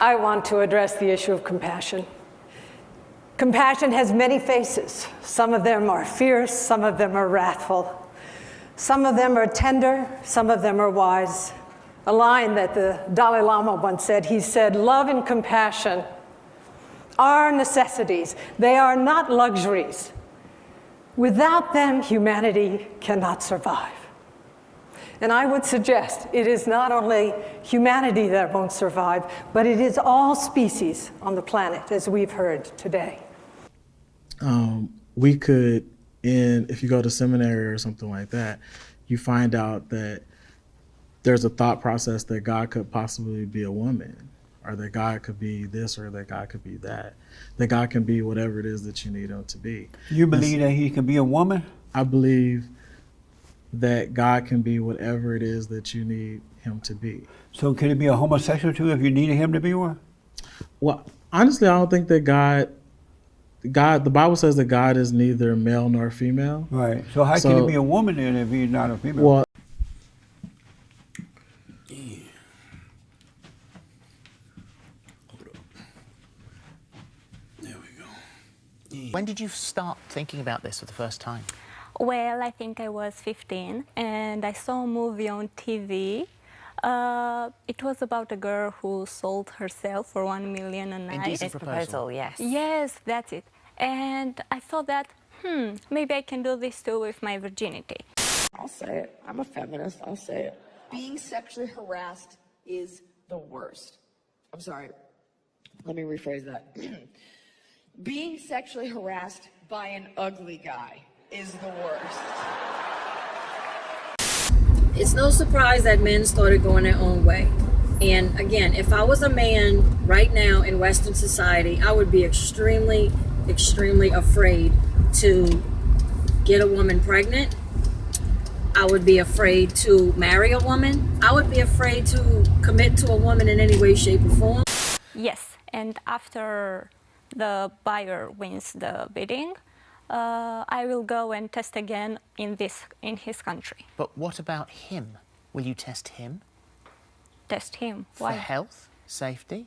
I want to address the issue of compassion. Compassion has many faces. Some of them are fierce, some of them are wrathful. Some of them are tender, some of them are wise. A line that the Dalai Lama once said, he said, "Love and compassion are necessities. They are not luxuries. Without them, humanity cannot survive." And I would suggest it is not only humanity that won't survive, but it is all species on the planet, as we've heard today. We could, if you go to seminary or something like that, you find out that there's a thought process that God could possibly be a woman, or that God could be this, or that God could be that God can be whatever it is that you need him to be. You believe that he can be a woman? I believe that God can be whatever it is that you need him to be. So can he be a homosexual too if you needed him to be one? Well, honestly, I don't think that God, the Bible says that God is neither male nor female. Right. So how can he be a woman then if he's not a female? Well, When did you start thinking about this for the first time? Well, I think I was 15 and I saw a movie on TV. It was about a girl who sold herself for $1 million a night. Indecent proposal, yes. Yes, that's it. And I thought that, maybe I can do this too with my virginity. I'll say it. I'm a feminist. I'll say it. Being sexually harassed is the worst. I'm sorry. Let me rephrase that. Being sexually harassed by an ugly guy is the worst. It's no surprise that men started going their own way. And again, if I was a man right now in Western society, I would be extremely, extremely afraid to get a woman pregnant. I would be afraid to marry a woman. I would be afraid to commit to a woman in any way, shape, or form. Yes, and after the buyer wins the bidding, I will go and test again in his country. But what about him? Will you test him? Test him? For Why? health, safety?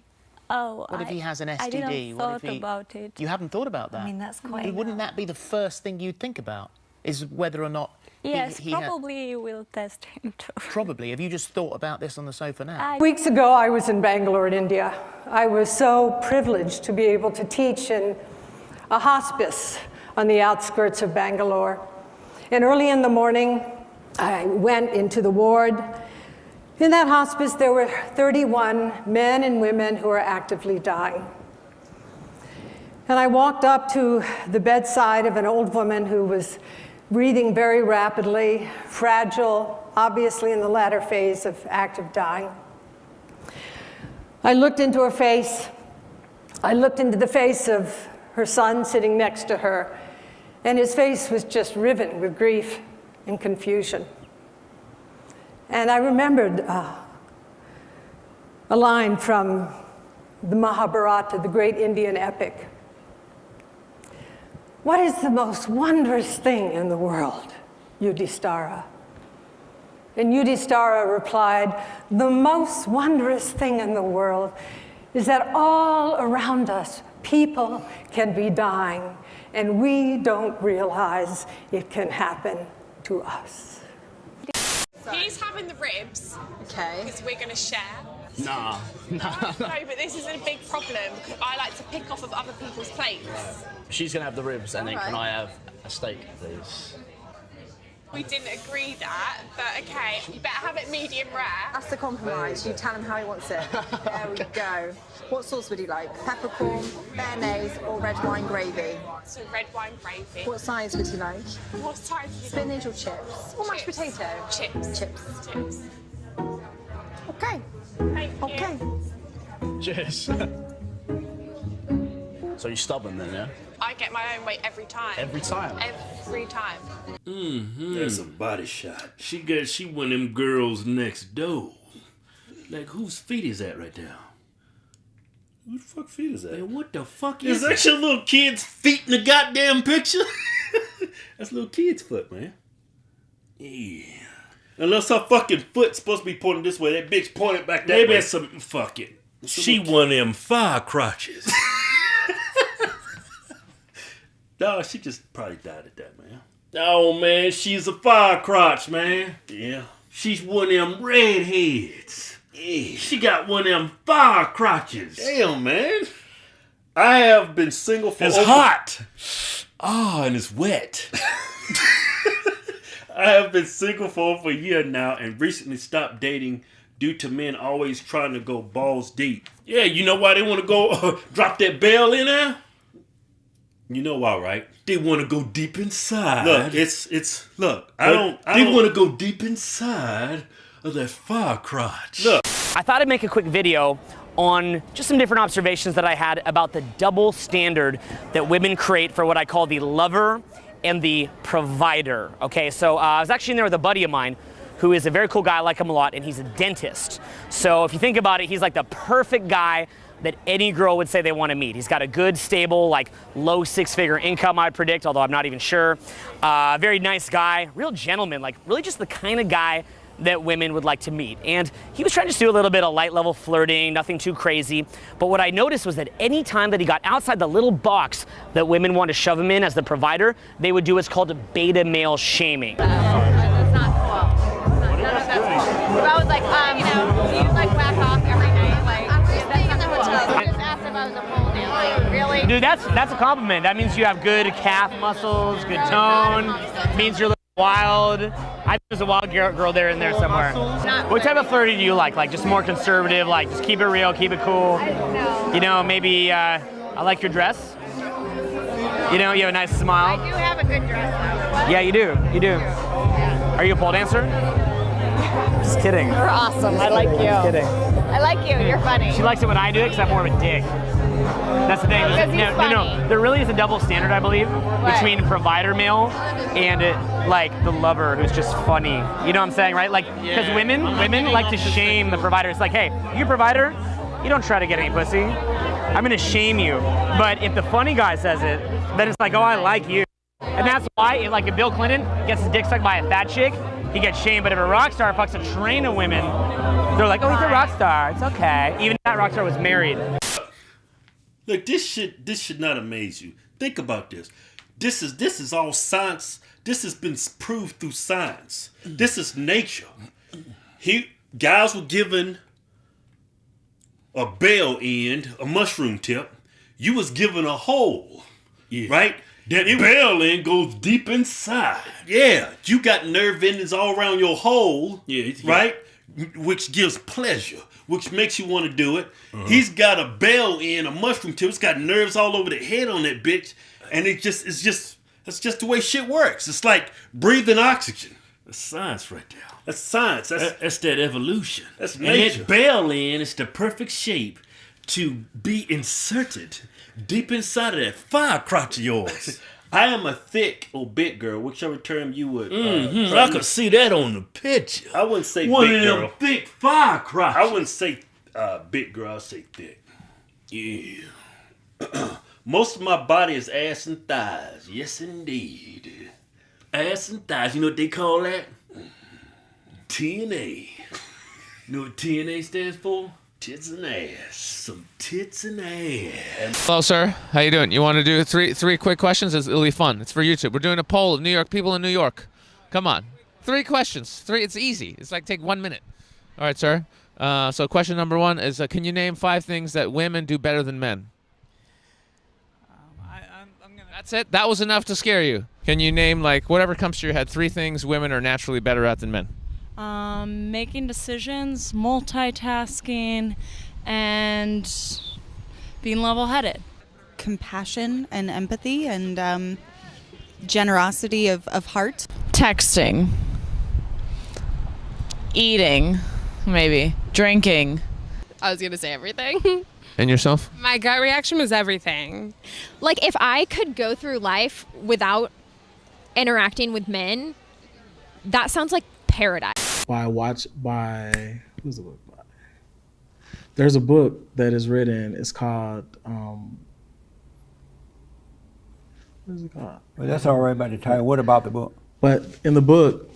Oh, what if he has an STD? I didn't thought about it. You haven't thought about that? I mean, that's quite... Wouldn't that be the first thing you'd think about? Is whether or not... Yes, probably we'll test him too. Probably. Have you just thought about this on the sofa now? Weeks ago, I was in Bangalore, India. I was so privileged to be able to teach in a hospice on the outskirts of Bangalore. And early in the morning, I went into the ward. In that hospice, there were 31 men and women who were actively dying. And I walked up to the bedside of an old woman who was breathing very rapidly, fragile, obviously in the latter phase of active dying. I looked into her face. I looked into the face of her son sitting next to her, and his face was just riven with grief and confusion. And I remembered a line from the Mahabharata, the great Indian epic. What is the most wondrous thing in the world, Yudhishthira? And Yudhishthira replied, the most wondrous thing in the world is that all around us, people can be dying, and we don't realize it can happen to us. He's having the ribs. Okay. Because we're going to share. Nah. No, but this is a big problem because I like to pick off of other people's plates. She's going to have the ribs, and then can I have a steak, please? We didn't agree that, but okay. You better have it medium rare. That's the compromise. You tell him how he wants it. There we go. What sauce would you like? Peppercorn, béarnaise, or red wine gravy? So red wine gravy. What size would you like? What size would you Spinach or chips? Or mashed potato? Chips. Chips. Chips. Okay. Thank you. Okay. Cheers. So you're stubborn then, yeah? I get my own way every time. Every time? Every time. That's a body shot. She one of them girls next door. Like, whose feet is that right there? Who the fuck feet is that? Man, what the fuck is that? Is that your little kid's feet in the goddamn picture? That's a little kid's foot, man. Yeah. Unless her fucking foot's supposed to be pointing this way, that bitch pointed back that way. Maybe it's some... Fuck it. She one of them fire crotches. No, she just probably died at that, man. Oh, man, she's a fire crotch, man. Yeah. She's one of them redheads. Yeah. She got one of them fire crotches. Damn, man. I have been single for... It's hot. Oh, and it's wet. I have been single for over a year now and recently stopped dating due to men always trying to go balls deep. Yeah, you know why they want to go drop that bell in there? You know why, right? They want to go deep inside. Look, they want to go deep inside of that fire crotch. Look. I thought I'd make a quick video on just some different observations that I had about the double standard that women create for what I call the lover and the provider. Okay, so I was actually in there with a buddy of mine who is a very cool guy. I like him a lot, and he's a dentist. So if you think about it, he's like the perfect guy that any girl would say they want to meet. He's got a good, stable, like low six-figure income, I'd predict, although I'm not even sure. Very nice guy, real gentleman, like really just the kind of guy that women would like to meet. And he was trying to just do a little bit of light level flirting, nothing too crazy. But what I noticed was that any time that he got outside the little box that women want to shove him in as the provider, they would do what's called a beta male shaming. That's not cool. None of that's cool. If I was like, do you like whack off every night? Like, I'm just staying in the hotel. I just asked if I was a pole dancer. Really? Dude, that's a compliment. That means you have good calf muscles, good tone. It means you're a little wild. I think there's a wild girl there in there somewhere. What type of flirting do you like? Like just more conservative, like just keep it real, keep it cool? I don't know. You know, maybe I like your dress. You know, you have a nice smile. I do have a good dress though. Yeah, you do. You do. Yeah. Are you a pole dancer? Just kidding. You're awesome. I like you. Just kidding. I like you. You're funny. She likes it when I do it because I'm more of a dick. That's the thing. No. There really is a double standard, I believe, between provider male and the lover who's just funny. You know what I'm saying, right? Like, because women like to shame the provider. It's like, hey, you provider, you don't try to get any pussy. I'm gonna shame you. But if the funny guy says it, then it's like, oh, I like you. And that's why, if Bill Clinton gets his dick sucked by a fat chick, he gets shamed. But if a rock star fucks a train of women, they're like, oh, he's a rock star. It's okay. Even if that rock star was married. Look, this should not amaze you. Think about this. This is all science. This has been proved through science. This is nature. Guys were given a bell end, a mushroom tip. You was given a hole, right? That bell end goes deep inside. Yeah, you got nerve endings all around your hole, right? Which gives pleasure, which makes you want to do it. He's got a bell end, a mushroom tip. It's got nerves all over the head on that bitch, and that's just the way shit works. It's like breathing oxygen. That's science right there. That's science. That's that evolution. That's nature. And that bell end is the perfect shape to be inserted deep inside of that fire crotch of yours. I am a thick or big girl, whichever term you would. I could see that on the picture. I wouldn't say one big girl. One of them thick fire crotch. I wouldn't say big girl. I'd say thick. Yeah. Most of my body is ass and thighs. Yes, indeed. Ass and thighs. You know what they call that? TNA. You know what TNA stands for? Tits and ass. Some tits and ass. Hello, sir. How you doing? You want to do three quick questions? It'll be fun. It's for YouTube. We're doing a poll of New York people in New York. Come on. 3 questions. 3. It's easy. It's like take 1 minute. All right, sir. So question number 1 is, can you name 5 things that women do better than men? That's it? That was enough to scare you. Can you name, like, whatever comes to your head, 3 things women are naturally better at than men? Making decisions, multitasking, and being level-headed. Compassion and empathy and generosity of heart. Texting. Eating, maybe. Drinking. I was going to say everything. And yourself? My gut reaction was everything. Like, if I could go through life without interacting with men, that sounds like paradise. Who's the book by? There's a book that is written. It's called what is it called? Well, that's all right about the title. What about the book? But in the book,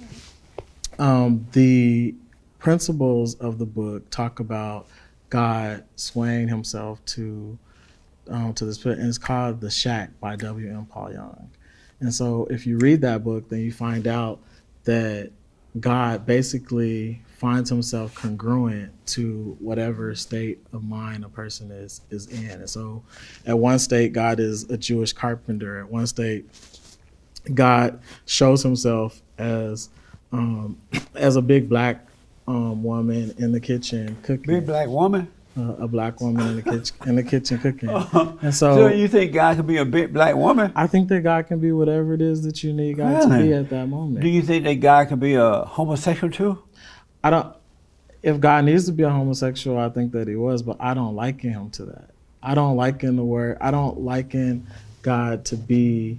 the principles of the book talk about God swaying himself to this pit, and it's called The Shack by W.M. Paul Young. And so if you read that book, then you find out that God basically finds himself congruent to whatever state of mind a person is in. And so at one state, God is a Jewish carpenter. At one state, God shows himself as a big black woman in the kitchen cooking. Big black woman? A black woman in the kitchen cooking. And So you think God could be a big black woman? I think that God can be whatever it is that you need God to be at that moment. Do you think that God could be a homosexual too? I don't. If God needs to be a homosexual, I think that he was, but I don't liken him to that. I don't liken the word. I don't liken God to be,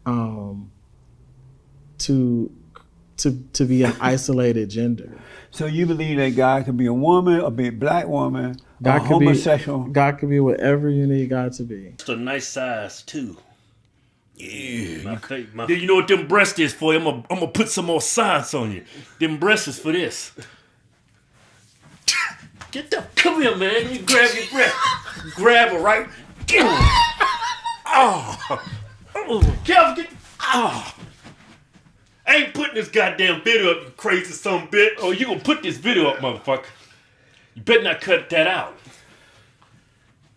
to be an isolated gender. So you believe that God could be a woman, a big black woman, a homosexual? God could be whatever you need God to be. It's a nice size too. Yeah. Do you know what them breasts is for? I'm gonna put some more science on you. Them breasts is for this. Come here, man. You grab your breast. Grab her right. Kelvin, get. Oh. I ain't putting this goddamn video up, you crazy son bitch. Oh, you gonna put this video up, motherfucker. You better not cut that out.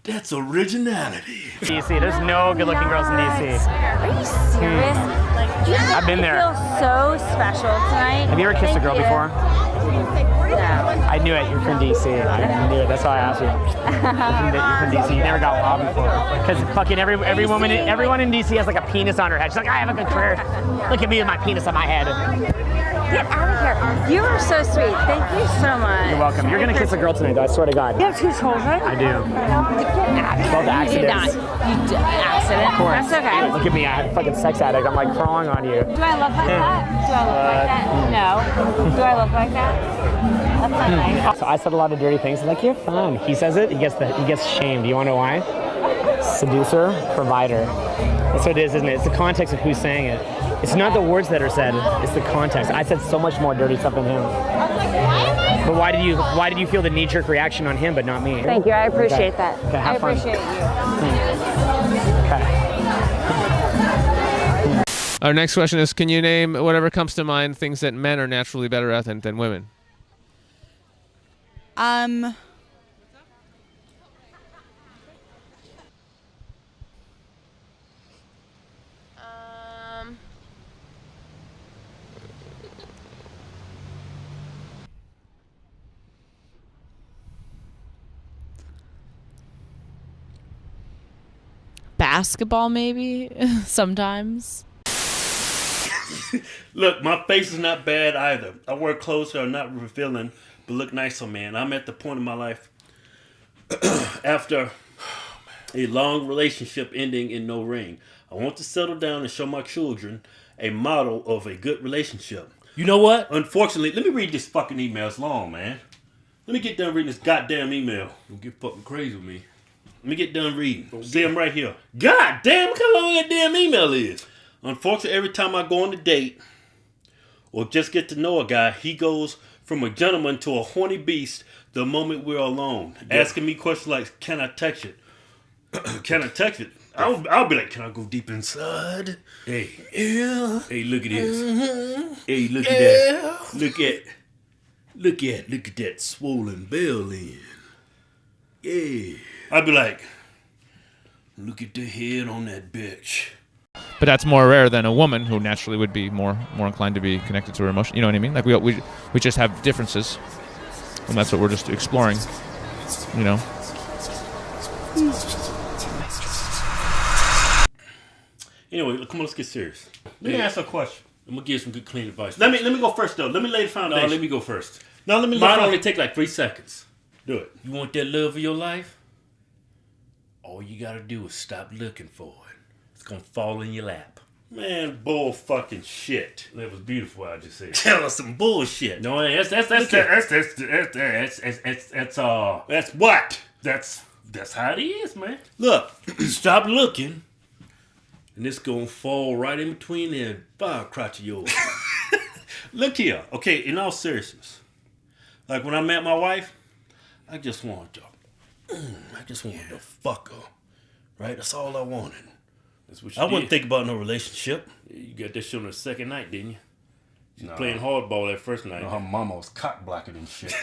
That's originality. DC, there's no good-looking girls in DC. Are you serious? I've been there. I feel so special tonight. Have you ever kissed a girl before? No. I knew it. You're from DC. I knew it. That's why I asked you. You're from DC. You never got law before. Because fucking everyone in DC has like a penis on her head. She's like, I have a good career. Look at me with my penis on my head. Get out of here. You are so sweet. Thank you so much. You're welcome. You're gonna kiss a girl tonight, though. I swear to God. You have 2 children? I do. Both accidents. You accident? Of course. That's okay. Look at me. I'm a fucking sex addict. I'm like crawling on you. Do I look like that? Do I look like that? No. Do I look like that? That's not nice. So I said a lot of dirty things. He's like, you're fun. He says it. He gets shamed. You want to know why? Seducer, provider. That's what it is, isn't it? It's the context of who's saying it. It's not the words that are said. It's the context. I said so much more dirty stuff than him. But why did you feel the knee-jerk reaction on him, but not me? Thank you. I appreciate that. Okay, have fun. Appreciate you. Okay. Our next question is, can you name whatever comes to mind things that men are naturally better at than women? Basketball, maybe? Sometimes. Look, my face is not bad either. I wear clothes that are not revealing, but look nice on me. And I'm at the point in my life after a long relationship ending in no ring. I want to settle down and show my children a model of a good relationship. You know what? Unfortunately, let me read this fucking email. It's long, man. Let me get done reading this goddamn email. Don't get fucking crazy with me. Let me get done reading. See, I'm right here. God damn, look how long that damn email is. Unfortunately, every time I go on a date or just get to know a guy, he goes from a gentleman to a horny beast the moment we're alone. Yeah. Asking me questions like, can I touch it? Can I touch it? I'll be like, can I go deep inside? Hey. Yeah. Hey, look at this. Mm-hmm. Hey, look at that. Look at that swollen belly end. Yeah. I'd be like, look at the head on that bitch. But that's more rare than a woman who naturally would be more inclined to be connected to her emotion. You know what I mean? Like we just have differences, and that's what we're just exploring. You know. Anyway, come on, let's get serious. Let me ask a question. I'm gonna give you some good, clean advice. Let me go first though. Let me lay the foundation. No, let me go first. No, let me. Mine only take like 3 seconds. Do it. You want that love of your life? All you gotta do is stop looking for it. It's gonna fall in your lap. Man, bull fucking shit. That was beautiful. I just said. Tell us some bullshit. No, that's what. That's how it is, man. Look, stop looking, and it's gonna fall right in between that fire crotch of yours. Look here, okay. In all seriousness, like when I met my wife, I just wanted to fuck her. Right? That's all I wanted. That's what you I did. wouldn't think about no relationship. You got that shit on the second night, didn't you? You Nah. playing hardball that first night. No, her mama was cock blocking and shit.